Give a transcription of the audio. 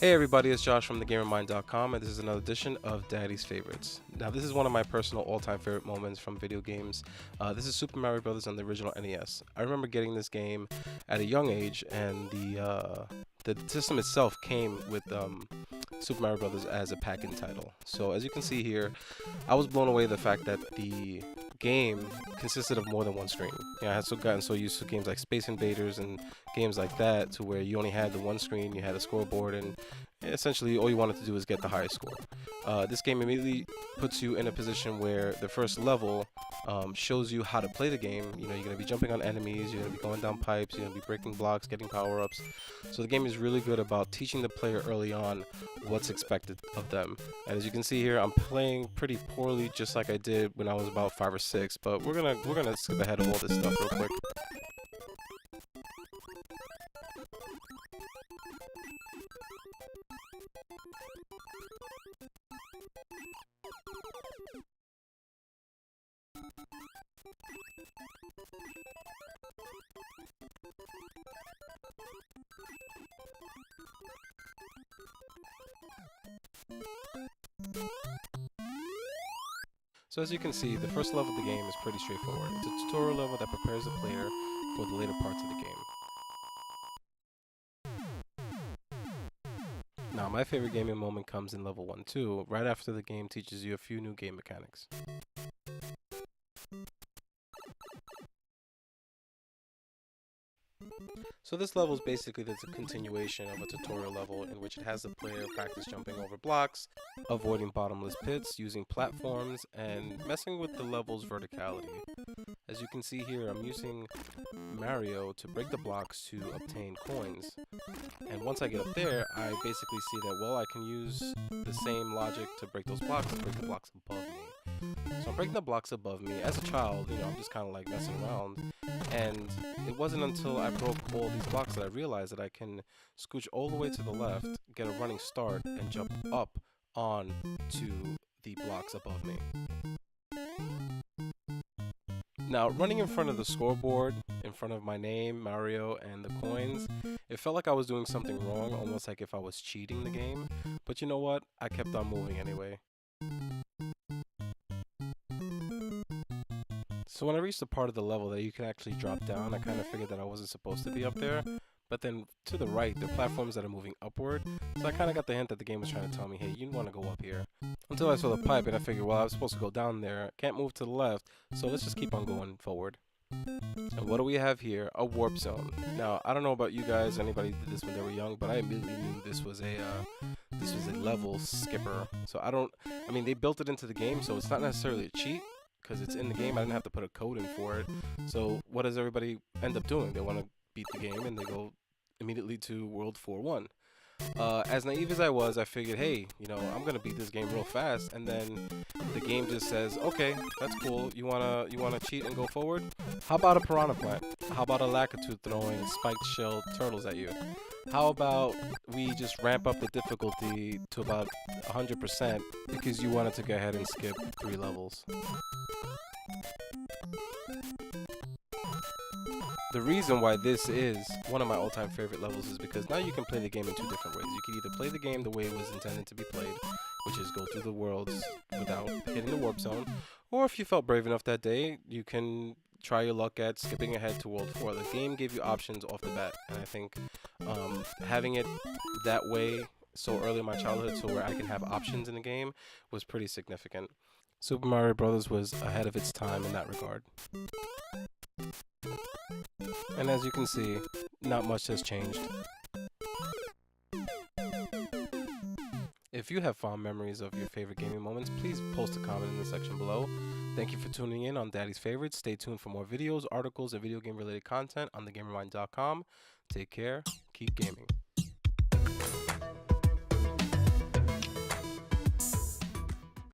Hey everybody, it's Josh from thegamermind.com, and this is another edition of Daddy's Favorites. Now, this is one of my personal all-time favorite moments from video games. This is Super Mario Bros. On the original NES. I remember getting this game at a young age, and the system itself came with Super Mario Bros. As a pack-in title. So as you can see here, I was blown away the fact that the game consisted of more than one screen. I had gotten so used to games like Space Invaders and games like that, to where you only had the one screen, you had a scoreboard, and essentially all you wanted to do is get the highest score. This game immediately puts you in a position where the first level shows you how to play the game. You're going to be jumping on enemies, you're going to be going down pipes, you're going to be breaking blocks, getting power-ups. So the game is really good about teaching the player early on what's expected of them. And as you can see here, I'm playing pretty poorly, just like I did when I was about 5 or 6, but we're gonna skip ahead of all this stuff real quick. So as you can see, the first level of the game is pretty straightforward. It's a tutorial level that prepares the player for the later parts of the game. Now, my favorite gaming moment comes in level 1-2, right after the game teaches you a few new game mechanics. So this level is basically a continuation of a tutorial level in which it has the player practice jumping over blocks, avoiding bottomless pits, using platforms, and messing with the level's verticality. As you can see here, I'm using Mario to break the blocks to obtain coins. And once I get up there, I basically see that, well, I can use the same logic to break those blocks, to break the blocks above me. So I'm breaking the blocks above me. As a child, I'm just kind of like messing around. And it wasn't until I broke all these blocks that I realized that I can scooch all the way to the left, get a running start, and jump up on to the blocks above me. Now, running in front of the scoreboard, in front of my name, Mario, and the coins, it felt like I was doing something wrong, almost like if I was cheating the game. But you know what? I kept on moving anyway. So when I reached the part of the level that you can actually drop down, I kind of figured that I wasn't supposed to be up there. But then to the right, there are platforms that are moving upward. So I kind of got the hint that the game was trying to tell me, hey, you want to go up here. Until I saw the pipe and I figured, well, I was supposed to go down there. Can't move to the left, so let's just keep on going forward. And what do we have here? A warp zone. Now, I don't know about you guys, anybody did this when they were young, but I immediately knew this was a level skipper. So I mean, they built it into the game, so it's not necessarily a cheat, because it's in the game. I didn't have to put a code in for it. So what does everybody end up doing? They want to beat the game, and they go immediately to World 4-1. As naive as I was, I figured, hey, I'm gonna beat this game real fast, and then the game just says, okay, that's cool. You wanna cheat and go forward? How about a piranha plant? How about a Lakitu throwing spiked shell turtles at you? How about we just ramp up the difficulty to about 100% because you wanted to go ahead and skip 3 levels? The reason why this is one of my all-time favorite levels is because now you can play the game in 2 different ways. You can either play the game the way it was intended to be played, which is go through the worlds without hitting the warp zone, or if you felt brave enough that day, you can try your luck at skipping ahead to World 4. The game gave you options off the bat, and I think having it that way so early in my childhood, so where I can have options in the game, was pretty significant. Super Mario Bros. Was ahead of its time in that regard. And as you can see, not much has changed. If you have fond memories of your favorite gaming moments, please post a comment in the section below. Thank you for tuning in on Daddy's Favorites. Stay tuned for more videos, articles, and video game related content on thegamermind.com. Take care, keep gaming.